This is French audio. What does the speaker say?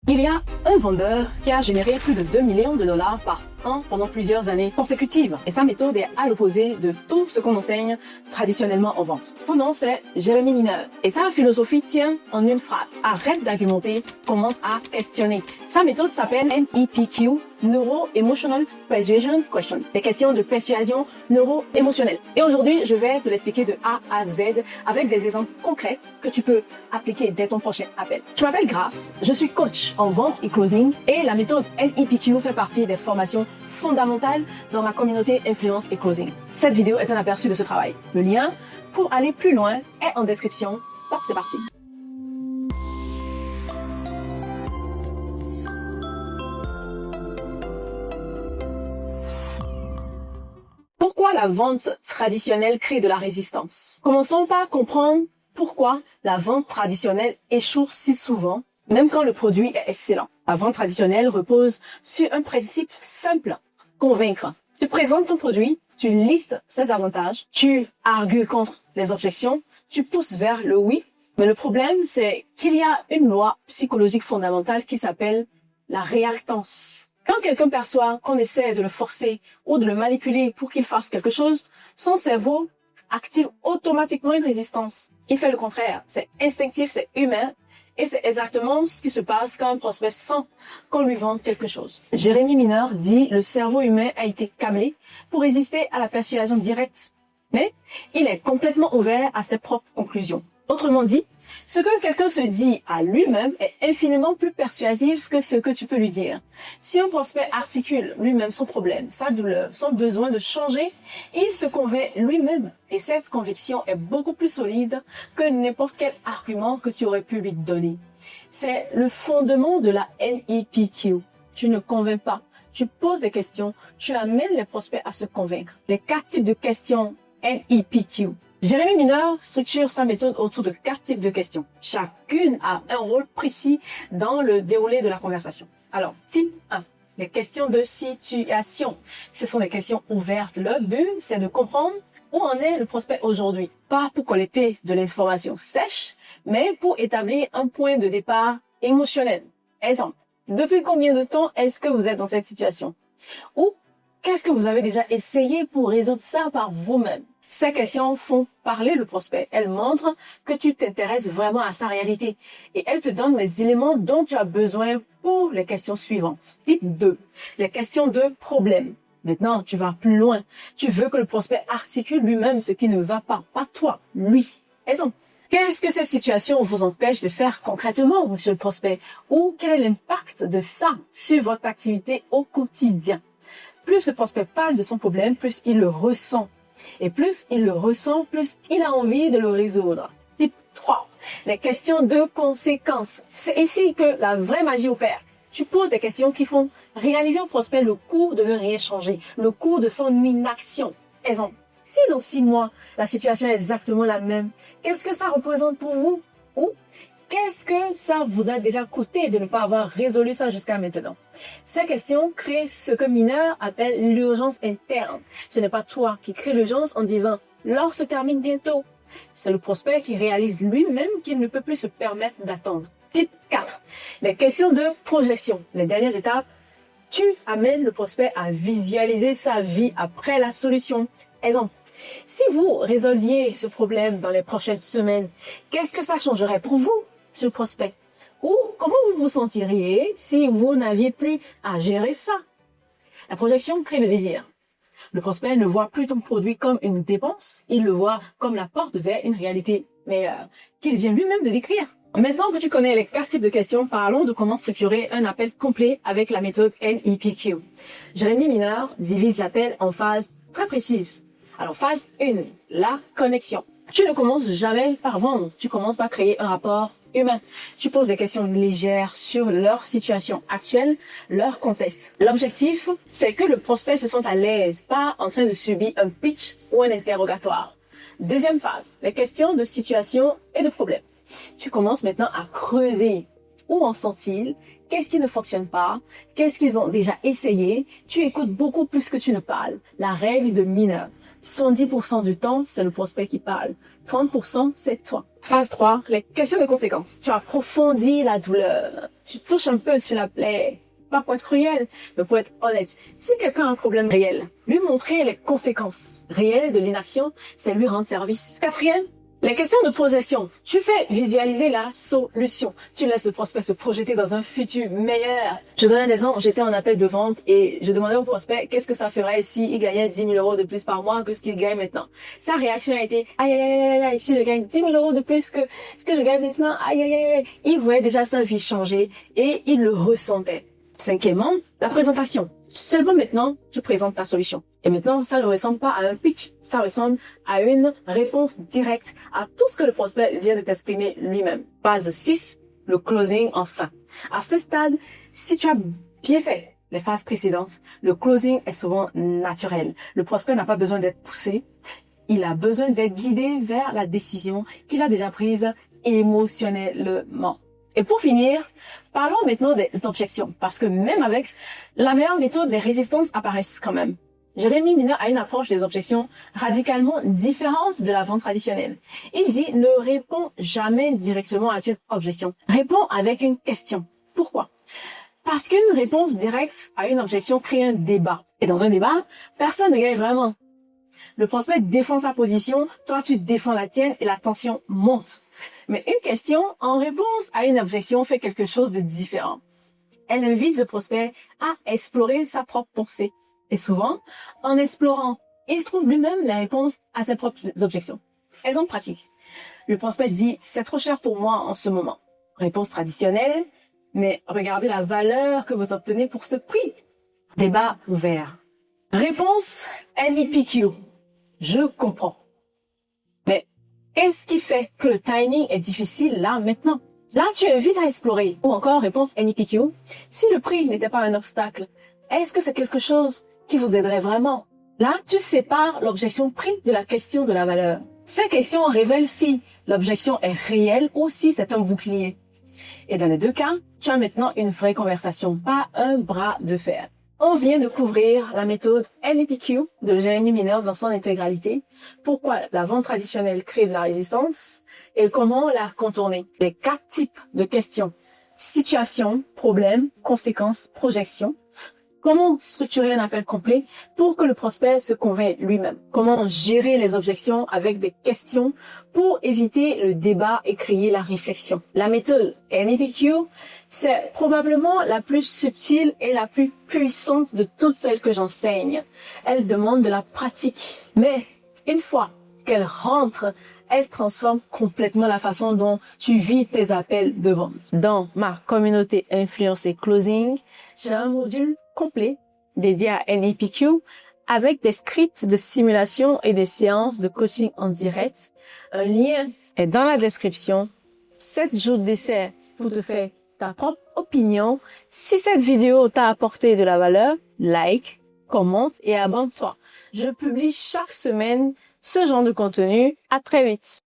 Il y a un vendeur qui a généré plus de 2 millions de dollars par an pendant plusieurs années consécutives. Et sa méthode est à l'opposé de tout ce qu'on enseigne traditionnellement en vente. Son nom, c'est Jeremy Mineur. Et sa philosophie tient en une phrase. Arrête d'argumenter, commence à questionner. Sa méthode s'appelle NEPQ, Neuro-Emotional Persuasion Question. Les questions de persuasion neuro-émotionnelle. Et aujourd'hui, je vais te l'expliquer de A à Z avec des exemples concrets que tu peux appliquer dès ton prochain appel. Je m'appelle Grace, je suis coach en vente et closing et la méthode NEPQ fait partie des formations fondamentales dans ma communauté influence et closing. Cette vidéo est un aperçu de ce travail. Le lien pour aller plus loin est en description. Donc c'est parti. Pourquoi la vente traditionnelle crée de la résistance? Commençons par comprendre pourquoi la vente traditionnelle échoue si souvent, même quand le produit est excellent. La vente traditionnelle repose sur un principe simple, convaincre. Tu présentes ton produit, tu listes ses avantages, tu argues contre les objections, tu pousses vers le oui. Mais le problème, c'est qu'il y a une loi psychologique fondamentale qui s'appelle la réactance. Quand quelqu'un perçoit qu'on essaie de le forcer ou de le manipuler pour qu'il fasse quelque chose, son cerveau active automatiquement une résistance. Il fait le contraire. C'est instinctif, c'est humain. Et c'est exactement ce qui se passe quand un prospect sent qu'on lui vende quelque chose. Jeremy Mineur dit « Le cerveau humain a été câblé pour résister à la persuasion directe, mais il est complètement ouvert à ses propres conclusions. » Autrement dit, ce que quelqu'un se dit à lui-même est infiniment plus persuasif que ce que tu peux lui dire. Si un prospect articule lui-même son problème, sa douleur, son besoin de changer, il se convainc lui-même. Et cette conviction est beaucoup plus solide que n'importe quel argument que tu aurais pu lui donner. C'est le fondement de la NEPQ. Tu ne convaincs pas, tu poses des questions, tu amènes les prospects à se convaincre. Les 4 types de questions NEPQ. Jeremy Mineur structure sa méthode autour de 4 types de questions. Chacune a un rôle précis dans le déroulé de la conversation. Alors, type 1, les questions de situation. Ce sont des questions ouvertes. Le but, c'est de comprendre où en est le prospect aujourd'hui. Pas pour collecter de l'information sèche, mais pour établir un point de départ émotionnel. Exemple, depuis combien de temps est-ce que vous êtes dans cette situation? Ou qu'est-ce que vous avez déjà essayé pour résoudre ça par vous-même? Ces questions font parler le prospect. Elles montrent que tu t'intéresses vraiment à sa réalité et elles te donnent les éléments dont tu as besoin pour les questions suivantes. Type 2, les questions de problème. Maintenant, tu vas plus loin. Tu veux que le prospect articule lui-même ce qui ne va pas toi, lui. Exemple, qu'est-ce que cette situation vous empêche de faire concrètement, monsieur le prospect? Ou quel est l'impact de ça sur votre activité au quotidien? Plus le prospect parle de son problème, plus il le ressent. Et plus il le ressent, plus il a envie de le résoudre. Type 3, les questions de conséquences. C'est ici que la vraie magie opère. Tu poses des questions qui font réaliser au prospect le coût de ne rien changer, le coût de son inaction. Exemple, si dans 6 mois, la situation est exactement la même, qu'est-ce que ça représente pour vous? Ou qu'est-ce que ça vous a déjà coûté de ne pas avoir résolu ça jusqu'à maintenant? Ces questions créent ce que Mineur appelle l'urgence interne. Ce n'est pas toi qui crée l'urgence en disant « l'heure se termine bientôt ». C'est le prospect qui réalise lui-même qu'il ne peut plus se permettre d'attendre. Type 4. Les questions de projection. Les dernières étapes, tu amènes le prospect à visualiser sa vie après la solution. Exemple, si vous résolviez ce problème dans les prochaines semaines, qu'est-ce que ça changerait pour vous, monsieur le prospect? Ou comment vous vous sentiriez si vous n'aviez plus à gérer ça? La projection crée le désir. Le prospect ne voit plus ton produit comme une dépense, il le voit comme la porte vers une réalité meilleure, qu'il vient lui-même de décrire. Maintenant que tu connais les 4 types de questions, parlons de comment structurer un appel complet avec la méthode NEPQ. Jeremy Mineur divise l'appel en phases très précises. Alors, phase 1, la connexion. Tu ne commences jamais par vendre, tu commences par créer un rapport humain. Tu poses des questions légères sur leur situation actuelle, leur contexte. L'objectif, c'est que le prospect se sente à l'aise, pas en train de subir un pitch ou un interrogatoire. Deuxième phase, les questions de situation et de problème. Tu commences maintenant à creuser. Où en sont-ils? Qu'est-ce qui ne fonctionne pas? Qu'est-ce qu'ils ont déjà essayé? Tu écoutes beaucoup plus que tu ne parles. La règle de Mineur. 70% du temps, c'est le prospect qui parle. 30%, c'est toi. Phase 3, les questions de conséquences. Tu approfondis la douleur. Tu touches un peu sur la plaie. Pas pour être cruel, mais pour être honnête. Si quelqu'un a un problème réel, lui montrer les conséquences réelles de l'inaction, c'est lui rendre service. Quatrième, les questions de projection. Tu fais visualiser la solution. Tu laisses le prospect se projeter dans un futur meilleur. Je donne un exemple. J'étais en appel de vente et je demandais au prospect qu'est-ce que ça ferait s'il gagnait 10 000 euros de plus par mois que ce qu'il gagne maintenant. Sa réaction a été aïe aïe aïe aïe aïe, si je gagne 10 000 euros de plus que ce que je gagne maintenant, aïe aïe aïe aïe. Il voyait déjà sa vie changer et il le ressentait. Cinquièmement, la présentation. Seulement maintenant, tu présentes ta solution. Et maintenant, ça ne ressemble pas à un pitch, ça ressemble à une réponse directe à tout ce que le prospect vient de t'exprimer lui-même. Phase 6, le closing enfin. À ce stade, si tu as bien fait les phases précédentes, le closing est souvent naturel. Le prospect n'a pas besoin d'être poussé, il a besoin d'être guidé vers la décision qu'il a déjà prise émotionnellement. Et pour finir, parlons maintenant des objections, parce que même avec la meilleure méthode, les résistances apparaissent quand même. Jérémy Miner a une approche des objections radicalement différente de la vente traditionnelle. Il dit ne réponds jamais directement à une objection. Réponds avec une question. Pourquoi? Parce qu'une réponse directe à une objection crée un débat. Et dans un débat, personne ne gagne vraiment. Le prospect défend sa position, toi tu défends la tienne et la tension monte. Mais une question en réponse à une objection fait quelque chose de différent. Elle invite le prospect à explorer sa propre pensée. Et souvent, en explorant, il trouve lui-même les réponses à ses propres objections. Exemple pratique. Le prospect dit « c'est trop cher pour moi en ce moment ». Réponse traditionnelle, mais regardez la valeur que vous obtenez pour ce prix. Débat ouvert. Réponse NEPQ. Je comprends. Mais qu'est-ce qui fait que le timing est difficile là, maintenant? Là, tu invites à explorer. Ou encore, réponse NEPQ. Si le prix n'était pas un obstacle, est-ce que c'est quelque chose qui vous aiderait vraiment? Là, tu sépares l'objection prix de la question de la valeur. Ces questions révèlent si l'objection est réelle ou si c'est un bouclier. Et dans les deux cas, tu as maintenant une vraie conversation, pas un bras de fer. On vient de couvrir la méthode NEPQ de Jérémy Miner dans son intégralité, pourquoi la vente traditionnelle crée de la résistance et comment la contourner. Les 4 types de questions: situation, problème, conséquences, projection. Comment structurer un appel complet pour que le prospect se convainc lui-même? Comment gérer les objections avec des questions pour éviter le débat et créer la réflexion? La méthode NEPQ, c'est probablement la plus subtile et la plus puissante de toutes celles que j'enseigne. Elle demande de la pratique. Mais une fois qu'elle rentre, elle transforme complètement la façon dont tu vis tes appels de vente. Dans ma communauté Influence et Closing, j'ai un module complet dédié à NEPQ avec des scripts de simulation et des séances de coaching en direct. Un lien est dans la description. 7 jours d'essai pour te faire ta propre opinion. Si cette vidéo t'a apporté de la valeur, like, commente et abonne-toi. Je publie chaque semaine ce genre de contenu. À très vite.